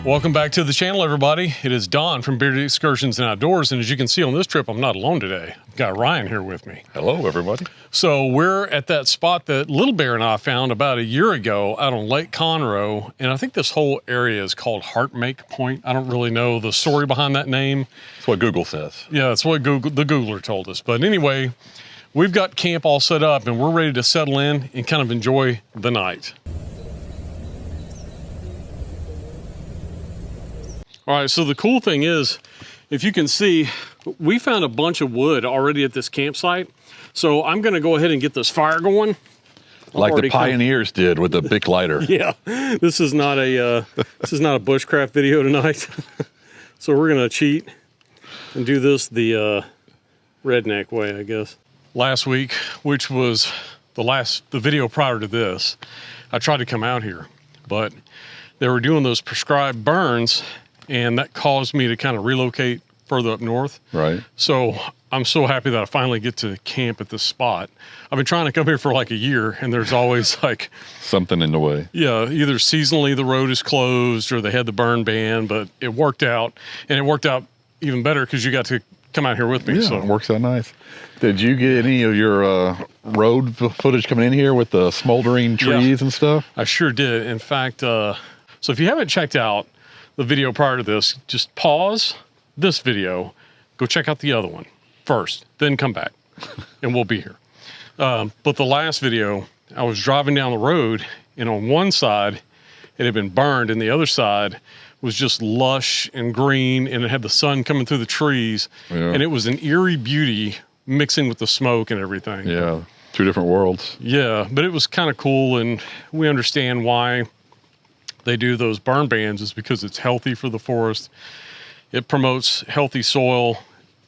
Welcome back to the channel, everybody. It is Don from Bearded Excursions and Outdoors, and as you can see on this trip, I'm not alone today. I've got Ryan here with me. Hello, everybody. So we're at that spot that Little Bear and I found about a year ago out on Lake Conroe, and I think this whole area is called Heartmake Point. I don't really know the story behind that name. That's what Google says. Yeah, that's what the Googler told us. But anyway, we've got camp all set up, and we're ready to settle in and kind of enjoy the night. All right, so the cool thing is, if you can see, we found a bunch of wood already at this campsite. So I'm gonna go ahead and get this fire going. Like the pioneers did with the big lighter. Yeah, this is not a bushcraft video tonight. So we're gonna cheat and do this the redneck way, I guess. Last week, which was the video prior to this, I tried to come out here, but they were doing those prescribed burns, and that caused me to kind of relocate further up north. Right. So I'm so happy that I finally get to camp at this spot. I've been trying to come here for like a year, and there's always like something in the way. Yeah, either seasonally the road is closed or they had the burn ban, but it worked out, and it worked out even better because you got to come out here with me. Yeah, so it works out nice. Did you get any of your road footage coming in here with the smoldering trees and stuff? I sure did. In fact, so if you haven't checked out the video prior to this, just pause this video, go check out the other one first, then come back, and we'll be here. But the last video, I was driving down the road, and on one side, it had been burned, and the other side was just lush and green, and it had the sun coming through the trees, and it was an eerie beauty mixing with the smoke and everything. Yeah, two different worlds. Yeah, but it was kind of cool, and we understand why they do those burn bans is because it's healthy for the forest. It promotes healthy soil.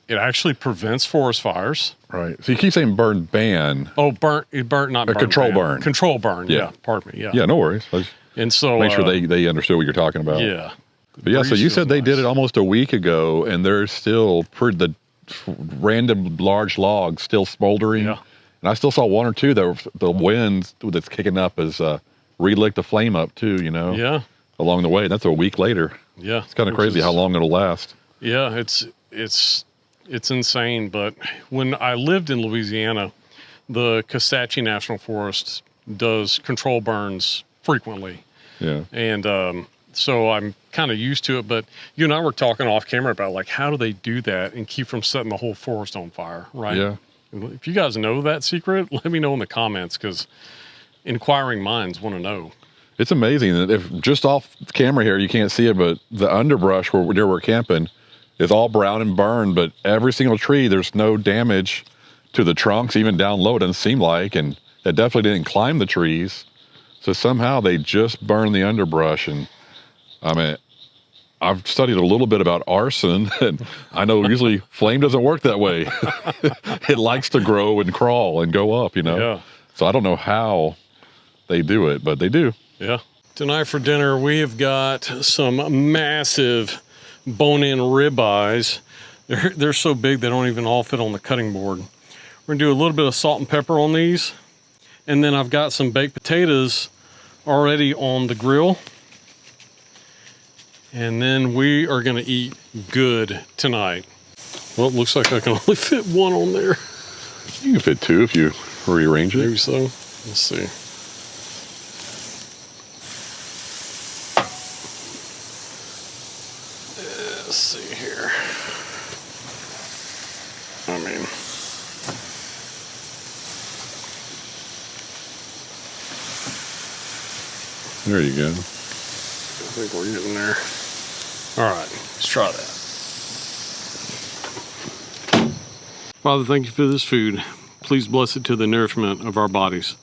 It actually prevents forest fires. Right. So you keep saying burn ban. Oh, not burn control ban. Burn. Control burn. Yeah. Pardon me. Yeah. Yeah, no worries. And so make sure they understood what you're talking about. Yeah. But yeah, so you said they did it almost a week ago, and there's still the random large logs still smoldering. Yeah. And I still saw one or two that the wind that's kicking up is relicked the flame up too, you know? Yeah. Along the way. And that's a week later. Yeah. It's kind of crazy how long it'll last. Yeah, it's insane. But when I lived in Louisiana, the Kisatchie National Forest does control burns frequently. Yeah. And so I'm kind of used to it, but you and I were talking off camera about like, how do they do that and keep from setting the whole forest on fire, right? Yeah. If you guys know that secret, let me know in the comments, because inquiring minds want to know. It's amazing that if just off camera here, you can't see it, but the underbrush where we're camping is all brown and burned, but every single tree, there's no damage to the trunks, even down low, it doesn't seem like, and it definitely didn't climb the trees. So somehow they just burned the underbrush. And I mean, I've studied a little bit about arson, and I know usually flame doesn't work that way. It likes to grow and crawl and go up, you know? Yeah. So I don't know how they do it, but they do. Yeah. Tonight for dinner, we have got some massive bone-in ribeyes. They're so big they don't even all fit on the cutting board. We're gonna do a little bit of salt and pepper on these, and then I've got some baked potatoes already on the grill. And then we are gonna eat good tonight. Well, it looks like I can only fit one on there. You can fit two if you rearrange it. Maybe so. Let's see. Let's see here. I mean, there you go. I think we're getting there. All right, let's try that. Father, thank you for this food. Please bless it to the nourishment of our bodies.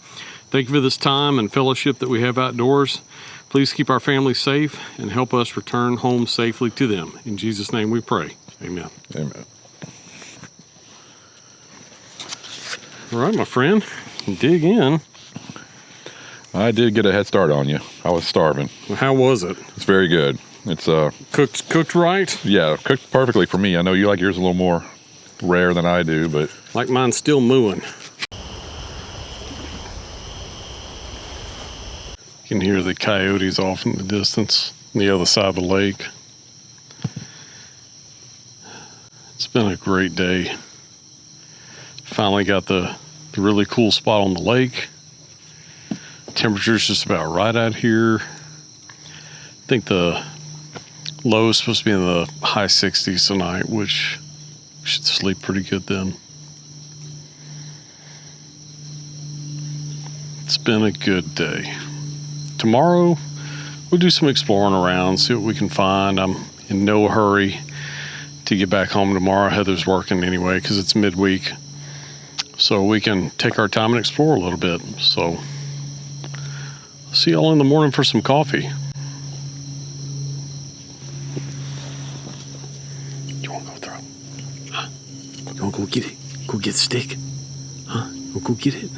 Thank you for this time and fellowship that we have outdoors. Please keep our family safe and help us return home safely to them. In Jesus' name we pray. Amen. Amen. All right, my friend, dig in. I did get a head start on you. I was starving. How was it? It's very good. It's cooked right? Yeah, cooked perfectly for me. I know you like yours a little more rare than I do, but like mine's still mooing. You can hear the coyotes off in the distance. on the other side of the lake. It's been a great day. Finally got the really cool spot on the lake. Temperature's just about right out here. I think the low is supposed to be in the high 60s tonight, which should sleep pretty good then. It's been a good day. Tomorrow, we'll do some exploring around, see what we can find. I'm in no hurry to get back home tomorrow. Heather's working anyway because it's midweek. So we can take our time and explore a little bit. So, see y'all in the morning for some coffee. You want to go throw? Huh? You want to go get it? Go get the stick? Huh? You want to go get it?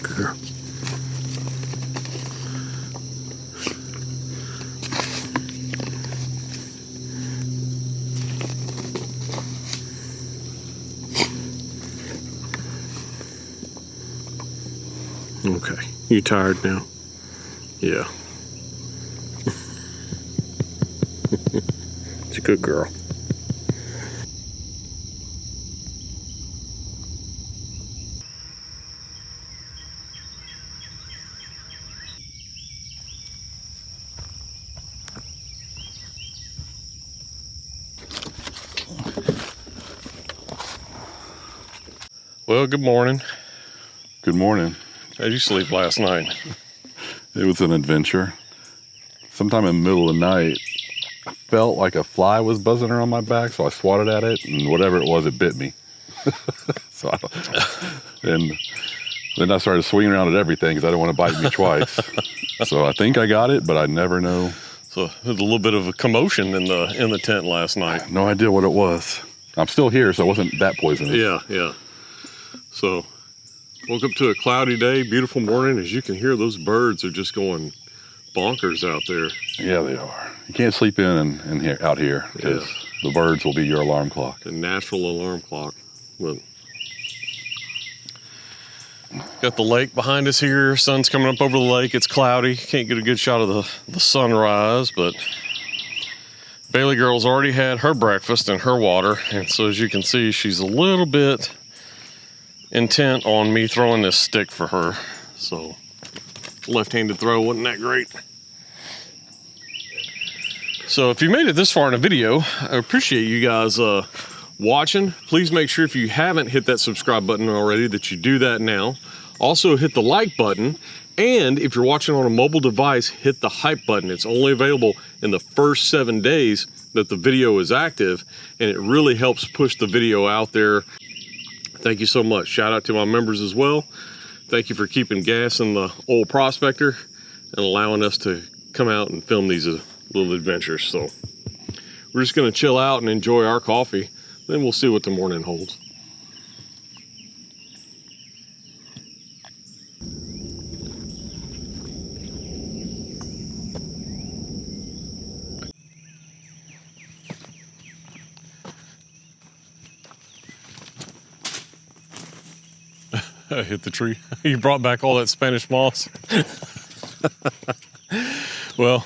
Good girl. Okay, you tired now? Yeah. It's a good girl. Well, good morning. Good morning. How'd you sleep last night? It was an adventure. Sometime in the middle of the night, I felt like a fly was buzzing around my back, so I swatted at it, and whatever it was, it bit me. And then I started swinging around at everything because I didn't want to bite me twice. So I think I got it, but I never know. So there's a little bit of a commotion in the tent last I night. have no idea what it was. I'm still here, so it wasn't that poisonous. Yeah. So woke up to a cloudy day, beautiful morning. As you can hear, those birds are just going bonkers out there. Yeah, they are. You can't sleep in here out here because the birds will be your alarm clock. The natural alarm clock. But got the lake behind us here. Sun's coming up over the lake. It's cloudy. Can't get a good shot of the sunrise, but Bailey girl's already had her breakfast and her water. And so as you can see, she's a little bit intent on me throwing this stick for her. So left-handed throw wasn't that great. So if you made it this far in a video, I appreciate you guys watching. Please make sure if you haven't hit that subscribe button already that you do that now. Also hit the like button, and if you're watching on a mobile device, hit the hype button. It's only available in the first 7 days that the video is active, and it really helps push the video out there. Thank you so much. Shout out to my members as well. Thank you for keeping gas in the old Prospector and allowing us to come out and film these little adventures. So we're just gonna chill out and enjoy our coffee. Then we'll see what the morning holds. I hit the tree. You brought back all that Spanish moss. Well,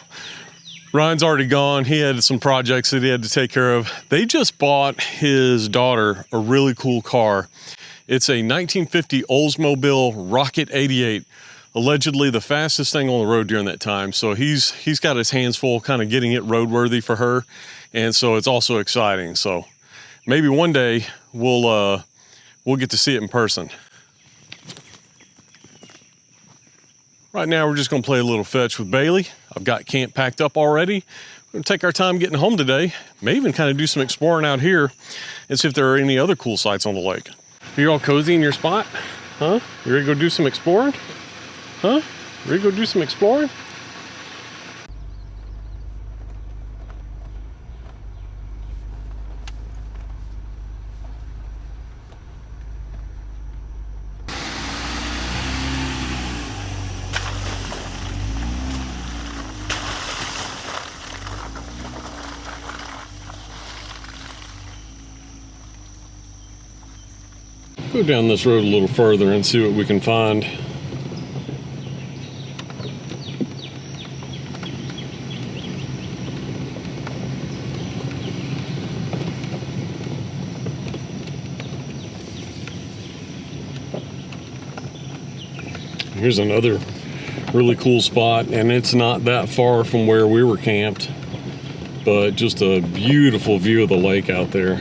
Ryan's already gone. He had some projects that he had to take care of. They just bought his daughter a really cool car. It's a 1950 Oldsmobile Rocket 88, allegedly the fastest thing on the road during that time. So he's got his hands full kind of getting it roadworthy for her. And so it's also exciting. So maybe one day we'll get to see it in person. Right now, we're just gonna play a little fetch with Bailey. I've got camp packed up already. We're gonna take our time getting home today. May even kind of do some exploring out here and see if there are any other cool sites on the lake. You're all cozy in your spot? Huh? You ready to go do some exploring? Huh? Ready to go do some exploring? Go down this road a little further and see what we can find. Here's another really cool spot, and it's not that far from where we were camped, but just a beautiful view of the lake out there.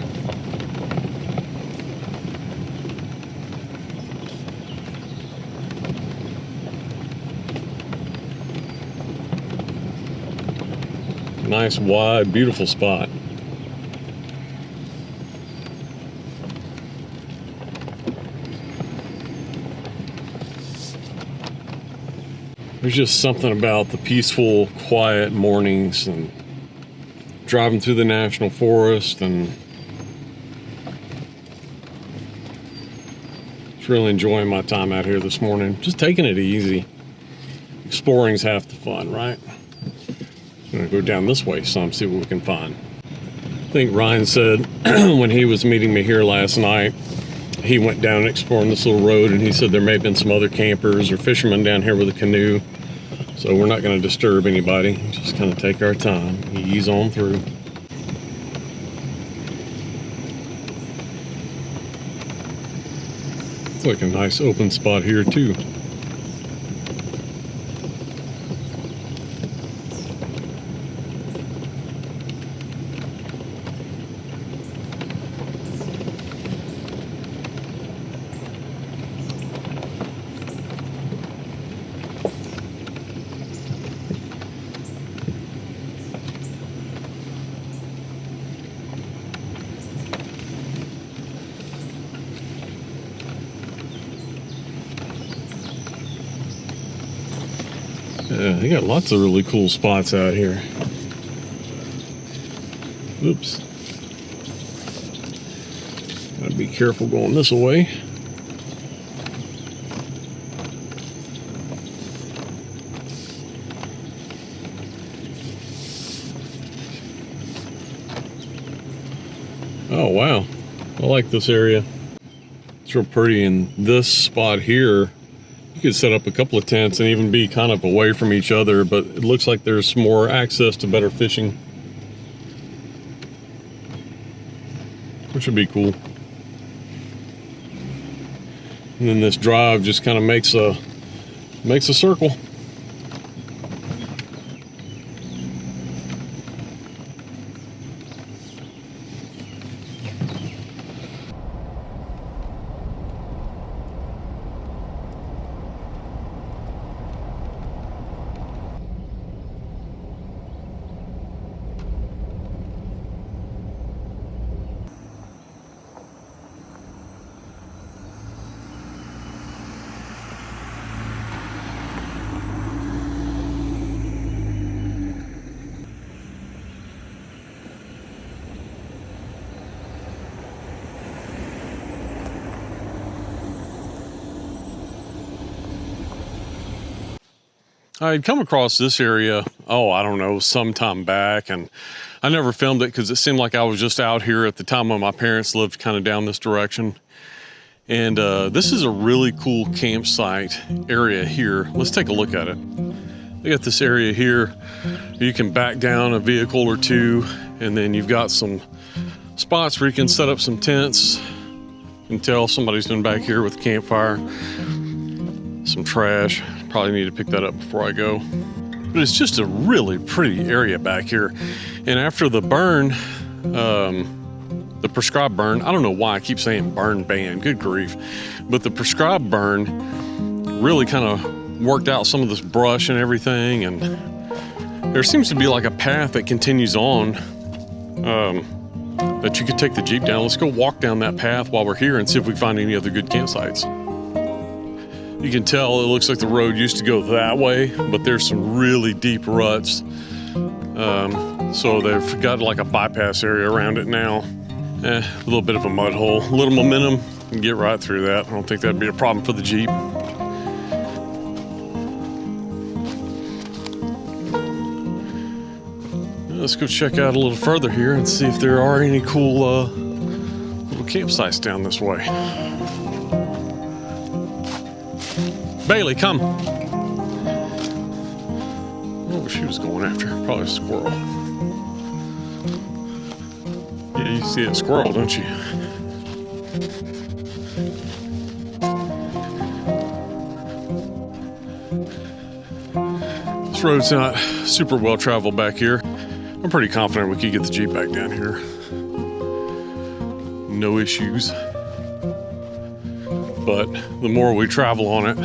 Nice, wide, beautiful spot. There's just something about the peaceful, quiet mornings and driving through the national forest, and just really enjoying my time out here this morning. Just taking it easy. Exploring's half the fun, right? I'm gonna go down this way some, see what we can find. I think Ryan said when he was meeting me here last night, he went down exploring this little road, and he said there may have been some other campers or fishermen down here with a canoe. So we're not going to disturb anybody, just kind of take our time, ease on through. It's like a nice open spot here too. Yeah, they got lots of really cool spots out here. Oops. Gotta be careful going this way. Oh wow, I like this area. It's real pretty, and this spot here, you could set up a couple of tents and even be kind of away from each other, but it looks like there's more access to better fishing, which would be cool. And then this drive just kind of makes a circle. I had come across this area, I don't know, sometime back, and I never filmed it because it seemed like I was just out here at the time when my parents lived kind of down this direction. And this is a really cool campsite area here. Let's take a look at it. They got this area here. You can back down a vehicle or two, and then you've got some spots where you can set up some tents. You can tell somebody's been back here with a campfire. Some trash. Probably need to pick that up before I go. But it's just a really pretty area back here. And after the burn, the prescribed burn, I don't know why I keep saying burn ban, good grief. But the prescribed burn really kind of worked out some of this brush and everything. And there seems to be like a path that continues on that you could take the Jeep down. Let's go walk down that path while we're here and see if we can find any other good campsites. You can tell it looks like the road used to go that way, but there's some really deep ruts. So they've got like a bypass area around it now. A little bit of a mud hole, a little momentum, and get right through that. I don't think that'd be a problem for the Jeep. Let's go check out a little further here and see if there are any cool little campsites down this way. Bailey, come. I don't know what she was going after. Probably a squirrel. Yeah, you see that squirrel, don't you? This road's not super well traveled back here. I'm pretty confident we could get the Jeep back down here. No issues. But the more we travel on it,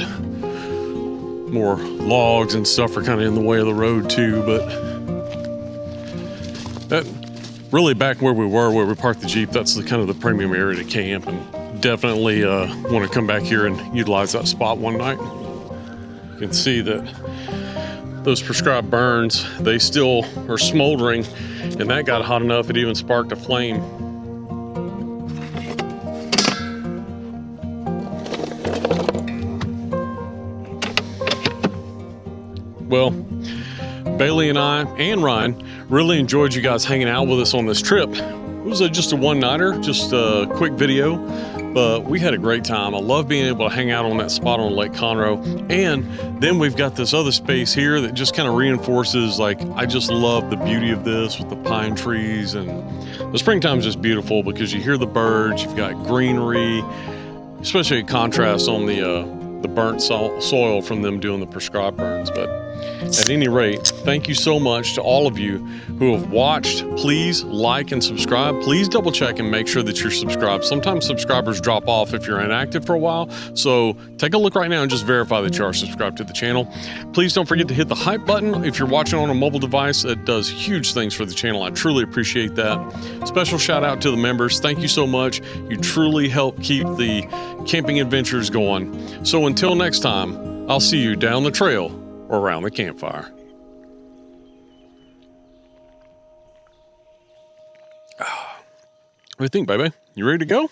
more logs and stuff are kind of in the way of the road too. But that really back where we parked the Jeep, that's the kind of the premium area to camp, and definitely want to come back here and utilize that spot one night. You can see that those prescribed burns, they still are smoldering, and that got hot enough it even sparked a flame. Well, Bailey and I and Ryan really enjoyed you guys hanging out with us on this trip. It was just a one-nighter, just a quick video, but we had a great time. I love being able to hang out on that spot on Lake Conroe. And then we've got this other space here that just kind of reinforces, like, I just love the beauty of this with the pine trees, and the springtime is just beautiful because you hear the birds, you've got greenery, especially a contrast on the burnt soil from them doing the prescribed burns. But at any rate, thank you so much to all of you who have watched. Please like and subscribe. Please double check and make sure that you're subscribed. Sometimes subscribers drop off if you're inactive for a while. So take a look right now and just verify that you are subscribed to the channel. Please don't forget to hit the hype button. If you're watching on a mobile device, it does huge things for the channel. I truly appreciate that. Special shout out to the members. Thank you so much. You truly help keep the camping adventures going. So until next time, I'll see you down the trail or around the campfire. What do you think, baby? You ready to go?